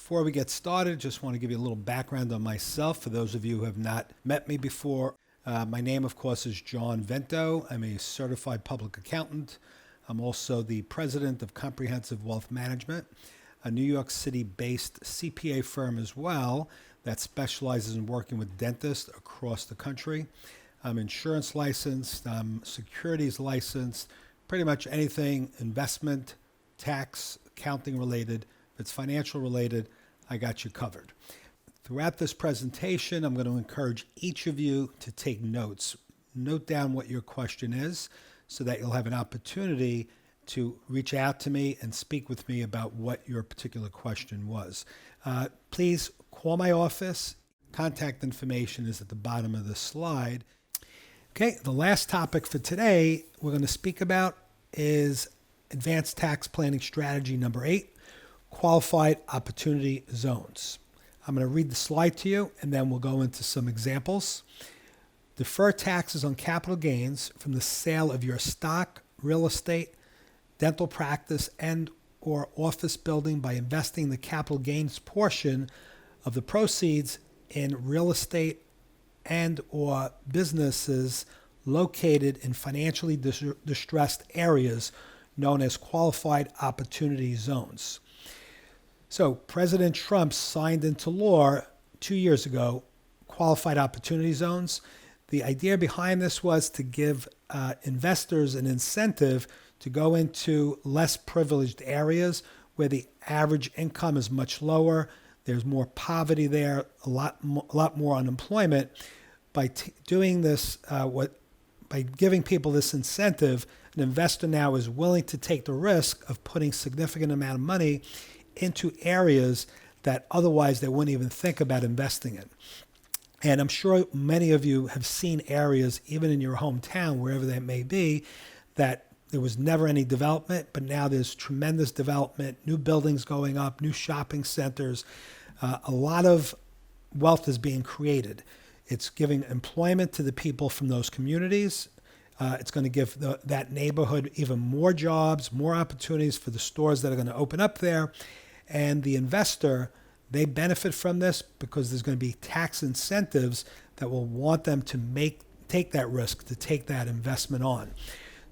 Before we get started, just want to give you a little background on myself for those of you who have not met me before. My name, of course, is John Vento. I'm a certified public accountant. I'm also the president of Comprehensive Wealth Management, a New York City-based CPA firm as well that specializes in working with dentists across the country. I'm insurance licensed, I'm securities licensed, pretty much anything investment, tax, accounting related. If it's financial related, I got you covered. Throughout this presentation, I'm going to encourage each of you to take notes. Note down what your question is so that you'll have an opportunity to reach out to me and speak with me about what your particular question was. Please call my office. Contact information is at the bottom of the slide. Okay, the last topic for today we're going to speak about is advanced tax planning strategy number 8, qualified opportunity zones. I'm going to read the slide to you and then we'll go into some examples. Defer taxes on capital gains from the sale of your stock, real estate, dental practice, and or office building by investing the capital gains portion of the proceeds in real estate and or businesses located in financially distressed areas known as qualified opportunity zones. So President Trump signed into law 2 years ago qualified opportunity zones. The idea behind this was to give investors an incentive to go into less privileged areas where the average income is much lower. There's more poverty there, a lot more unemployment. By doing this, by giving people this incentive, an investor now is willing to take the risk of putting significant amount of money into areas that otherwise they wouldn't even think about investing in. And I'm sure many of you have seen areas, even in your hometown, wherever that may be, that there was never any development, but now there's tremendous development, new buildings going up, new shopping centers. A lot of wealth is being created. It's giving employment to the people from those communities. It's going to give that neighborhood even more jobs, more opportunities for the stores that are going to open up there. And the investor, they benefit from this because there's going to be tax incentives that will want them to take that risk, to take that investment on.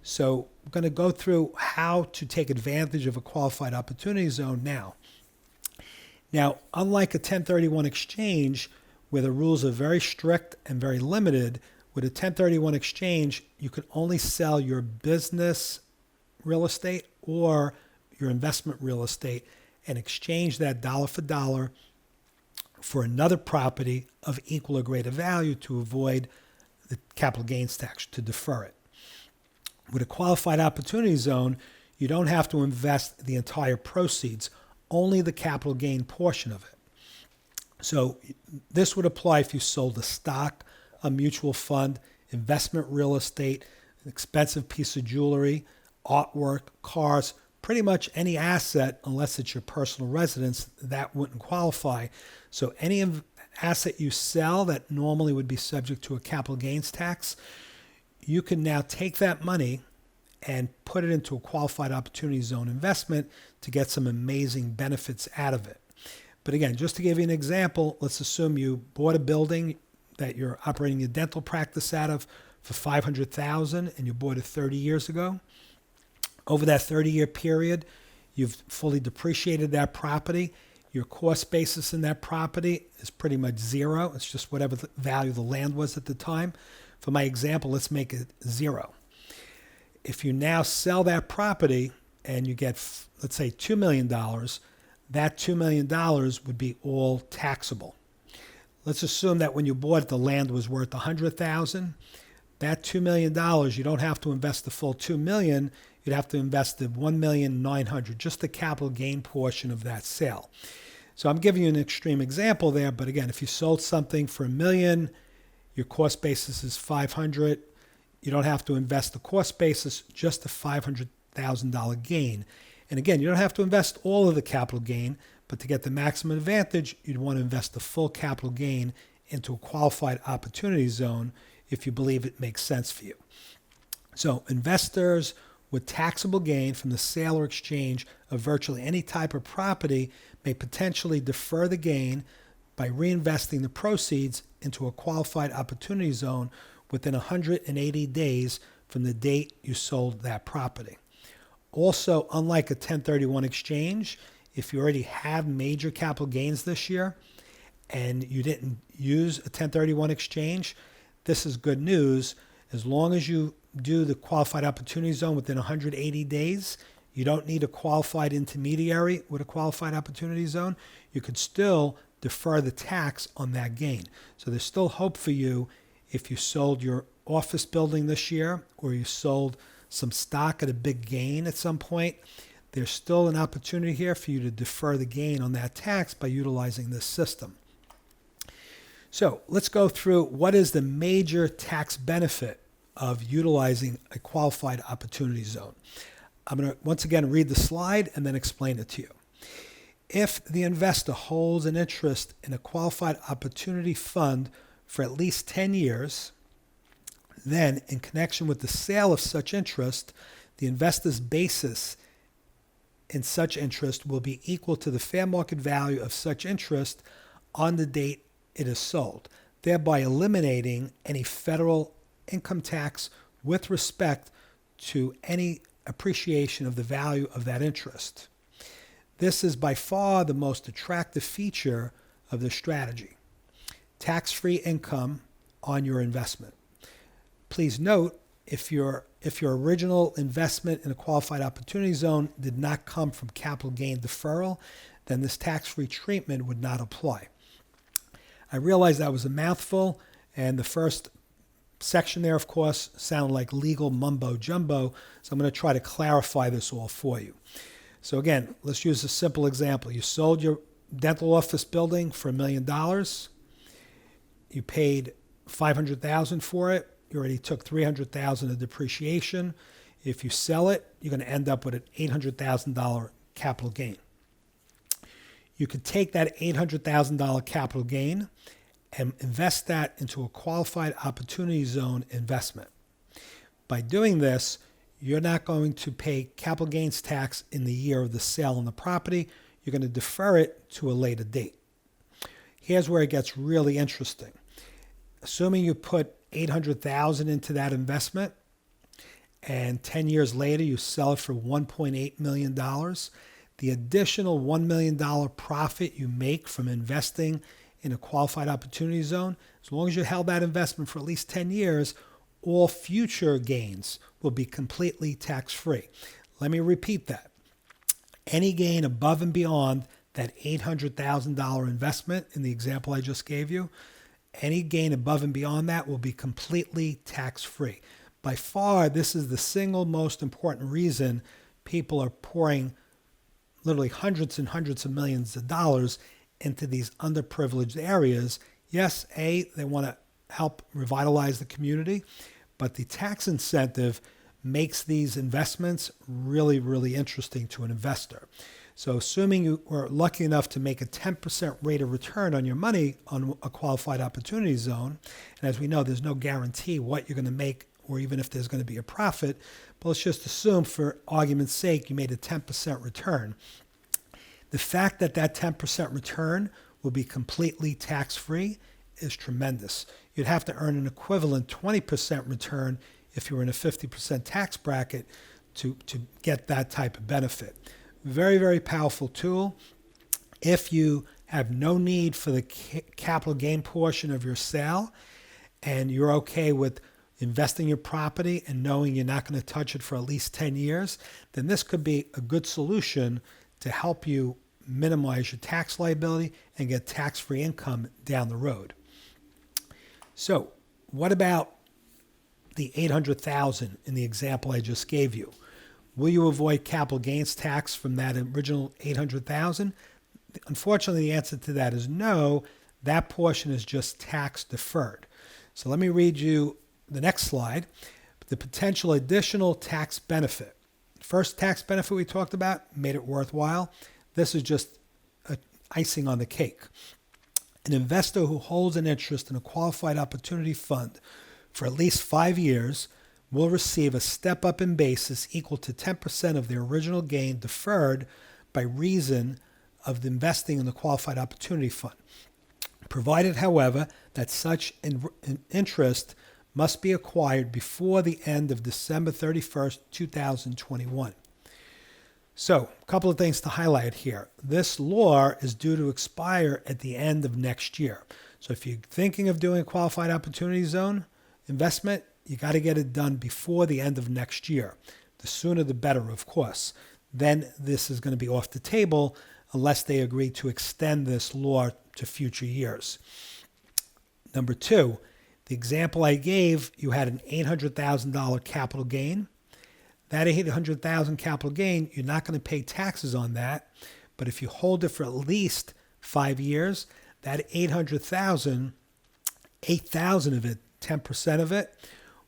So we're going to go through how to take advantage of a qualified opportunity zone now. Now, unlike a 1031 exchange, where the rules are very strict and very limited, with a 1031 exchange, you can only sell your business real estate or your investment real estate and exchange that dollar for dollar for another property of equal or greater value to avoid the capital gains tax, to defer it. With a qualified opportunity zone, you don't have to invest the entire proceeds, only the capital gain portion of it. So this would apply if you sold a stock, a mutual fund, investment real estate, an expensive piece of jewelry, artwork, cars, pretty much any asset, unless it's your personal residence, that wouldn't qualify. So any asset you sell that normally would be subject to a capital gains tax, you can now take that money and put it into a qualified opportunity zone investment to get some amazing benefits out of it. But again, just to give you an example, let's assume you bought a building that you're operating your dental practice out of for $500,000 and you bought it 30 years ago. Over that 30-year period, you've fully depreciated that property. Your cost basis in that property is pretty much zero. It's just whatever the value of the land was at the time. For my example, let's make it zero. If you now sell that property and you get, let's say, $2 million, that $2 million would be all taxable. Let's assume that when you bought it, the land was worth $100,000. That $2 million, you don't have to invest the full $2 million. You'd have to invest the $1,900,000, just the capital gain portion of that sale. So I'm giving you an extreme example there, but again, if you sold something for $1 million, your cost basis is $500,000. You don't have to invest the cost basis, just the $500,000 gain. And again, you don't have to invest all of the capital gain, but to get the maximum advantage, you'd want to invest the full capital gain into a qualified opportunity zone if you believe it makes sense for you. So investors with taxable gain from the sale or exchange of virtually any type of property may potentially defer the gain by reinvesting the proceeds into a qualified opportunity zone within 180 days from the date you sold that property. Also, unlike a 1031 exchange, if you already have major capital gains this year and you didn't use a 1031 exchange, this is good news. As long as you do the qualified opportunity zone within 180 days, you don't need a qualified intermediary with a qualified opportunity zone. You could still defer the tax on that gain. So there's still hope for you if you sold your office building this year or you sold some stock at a big gain at some point. There's still an opportunity here for you to defer the gain on that tax by utilizing this system. So let's go through what is the major tax benefit of utilizing a qualified opportunity zone. I'm going to once again read the slide and then explain it to you. If the investor holds an interest in a qualified opportunity fund for at least 10 years, then in connection with the sale of such interest, the investor's basis in such interest will be equal to the fair market value of such interest on the date it is sold, thereby eliminating any federal income tax with respect to any appreciation of the value of that interest. This is by far the most attractive feature of this strategy. Tax-free income on your investment. Please note, if your original investment in a qualified opportunity zone did not come from capital gain deferral, then this tax-free treatment would not apply. I realize that was a mouthful, and the first section there, of course, sounded like legal mumbo jumbo, so I'm going to try to clarify this all for you. So again, let's use a simple example. You sold your dental office building for $1 million. You paid $500,000 for it. You already took $300,000 of depreciation. If you sell it, you're going to end up with an $800,000 capital gain. You could take that $800,000 capital gain and invest that into a qualified opportunity zone investment. By doing this, you're not going to pay capital gains tax in the year of the sale on the property. You're going to defer it to a later date. Here's where it gets really interesting. Assuming you put $800,000 into that investment and 10 years later you sell it for $1.8 million, the additional $1 million profit you make from investing in a qualified opportunity zone, as long as you held that investment for at least 10 years, all future gains will be completely tax-free. Let me repeat that. Any gain above and beyond that $800,000 investment in the example I just gave you, any gain above and beyond that will be completely tax-free. By far, this is the single most important reason people are pouring literally hundreds and hundreds of millions of dollars into these underprivileged areas. Yes, they want to help revitalize the community, but the tax incentive makes these investments really, really interesting to an investor. So assuming you were lucky enough to make a 10% rate of return on your money on a qualified opportunity zone, and as we know, there's no guarantee what you're going to make or even if there's going to be a profit, but let's just assume for argument's sake you made a 10% return. The fact that that 10% return will be completely tax-free is tremendous. You'd have to earn an equivalent 20% return if you were in a 50% tax bracket to get that type of benefit. Very, very powerful tool. If you have no need for the capital gain portion of your sale and you're okay with investing your property and knowing you're not going to touch it for at least 10 years, then this could be a good solution to help you minimize your tax liability and get tax-free income down the road. So what about the $800,000 in the example I just gave you? Will you avoid capital gains tax from that original $800,000? Unfortunately, the answer to that is no. That portion is just tax deferred. So let me read you the next slide. The potential additional tax benefit. First tax benefit we talked about made it worthwhile. This is just icing on the cake. An investor who holds an interest in a qualified opportunity fund for at least 5 years will receive a step up in basis equal to 10% of their original gain deferred by reason of the investing in the Qualified Opportunity Fund, provided, however, that such interest must be acquired before the end of December 31st, 2021. So, a couple of things to highlight here. This law is due to expire at the end of next year. So if you're thinking of doing a Qualified Opportunity Zone investment, you got to get it done before the end of next year. The sooner the better, of course. Then this is going to be off the table unless they agree to extend this law to future years. Number two, the example I gave, you had an $800,000 capital gain. That $800,000 capital gain, you're not going to pay taxes on that. But if you hold it for at least 5 years, that $800,000, 8,000 of it, 10% of it,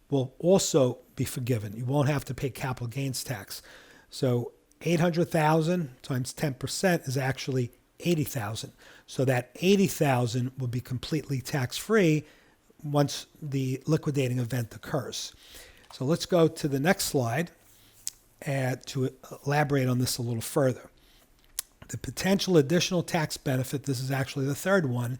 will also be forgiven. You won't have to pay capital gains tax. So 800,000 times 10% is actually 80,000. So that 80,000 will be completely tax-free once the liquidating event occurs. So let's go to the next slide to elaborate on this a little further. The potential additional tax benefit, this is actually the third one.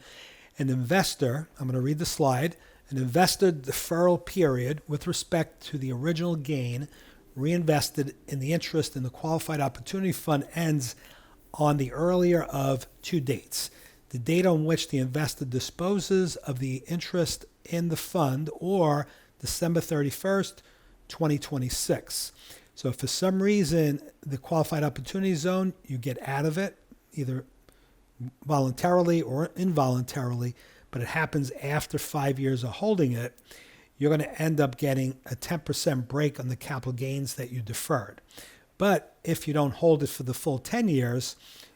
An investor, I'm going to read the slide, an investor deferral period with respect to the original gain reinvested in the interest in the Qualified Opportunity Fund ends on the earlier of two dates. The date on which the investor disposes of the interest in the fund or December 31st, 2026. So if for some reason the Qualified Opportunity Zone, you get out of it, either voluntarily or involuntarily, but it happens after 5 years of holding it, you're going to end up getting a 10% break on the capital gains that you deferred. But if you don't hold it for the full 10 years,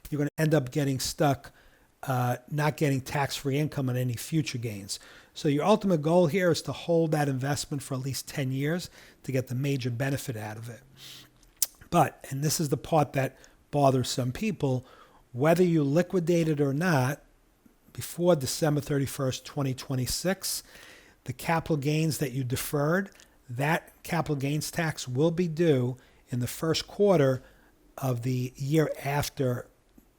you're going to end up getting stuck not getting tax-free income on any future gains. So your ultimate goal here is to hold that investment for at least 10 years to get the major benefit out of it. But, and this is the part that bothers some people, whether you liquidate it or not, before December 31st, 2026, the capital gains that you deferred, that capital gains tax will be due in the first quarter of the year after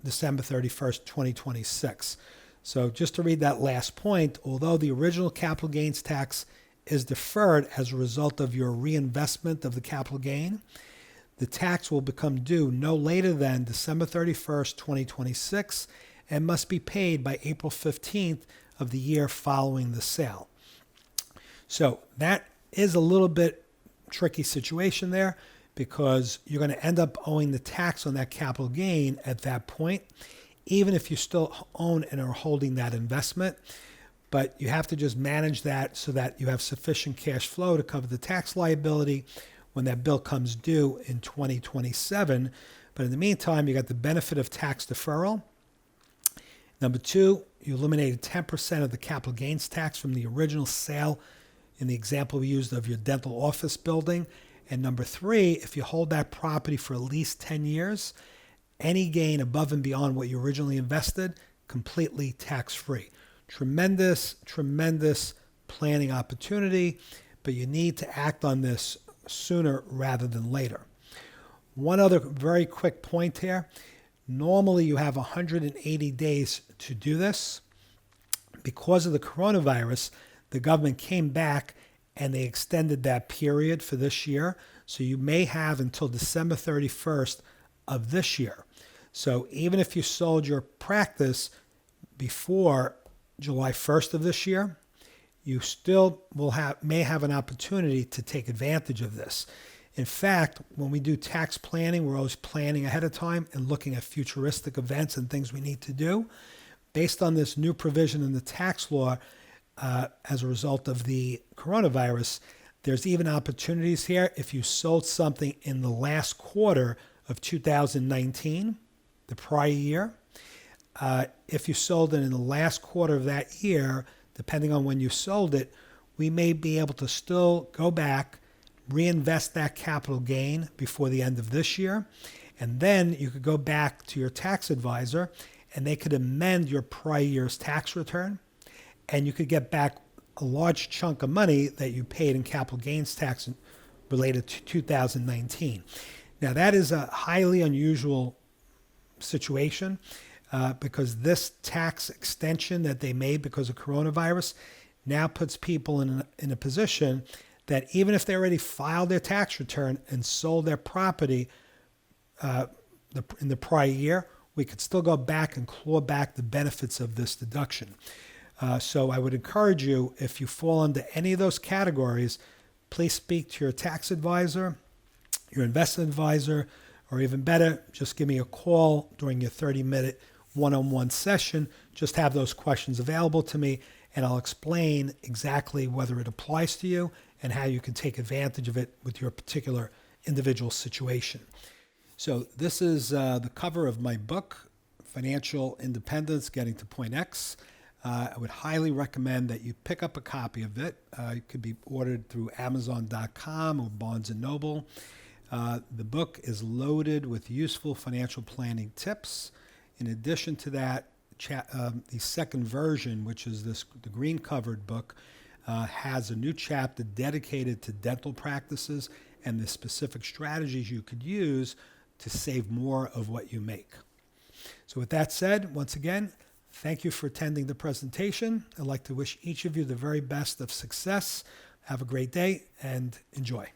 December 31st, 2026. So just to read that last point, although the original capital gains tax is deferred as a result of your reinvestment of the capital gain, the tax will become due no later than December 31st, 2026, and must be paid by April 15th of the year following the sale. So that is a little bit tricky situation there because you're going to end up owing the tax on that capital gain at that point, even if you still own and are holding that investment. But you have to just manage that so that you have sufficient cash flow to cover the tax liability when that bill comes due in 2027. But in the meantime, you got the benefit of tax deferral. Number two, you eliminated 10% of the capital gains tax from the original sale in the example we used of your dental office building. And number three, if you hold that property for at least 10 years, any gain above and beyond what you originally invested, completely tax-free. Tremendous, tremendous planning opportunity, but you need to act on this sooner rather than later. One other very quick point here. Normally you have 180 days to do this. Because of the coronavirus, the government came back and they extended that period for this year. So you may have until December 31st of this year. So even if you sold your practice before July 1st of this year, you still may have an opportunity to take advantage of this. In fact, when we do tax planning, we're always planning ahead of time and looking at futuristic events and things we need to do. Based on this new provision in the tax law, as a result of the coronavirus, there's even opportunities here if you sold something in the last quarter of 2019, the prior year. If you sold it in the last quarter of that year, depending on when you sold it, we may be able to still go back, reinvest that capital gain before the end of this year, and then you could go back to your tax advisor and they could amend your prior year's tax return, and you could get back a large chunk of money that you paid in capital gains tax related to 2019. Now, that is a highly unusual situation because this tax extension that they made because of coronavirus now puts people in a position that even if they already filed their tax return and sold their property in the prior year, we could still go back and claw back the benefits of this deduction. So I would encourage you, if you fall into any of those categories, please speak to your tax advisor, your investment advisor, or even better, just give me a call during your 30-minute one-on-one session. Just have those questions available to me, and I'll explain exactly whether it applies to you and how you can take advantage of it with your particular individual situation. So this is the cover of my book, Financial Independence, Getting to Point X. I would highly recommend that you pick up a copy of it. It could be ordered through Amazon.com or Barnes & Noble. The book is loaded with useful financial planning tips. In addition to that, the second version, which is the green-covered book, has a new chapter dedicated to dental practices and the specific strategies you could use to save more of what you make. So with that said, once again, thank you for attending the presentation. I'd like to wish each of you the very best of success. Have a great day and enjoy.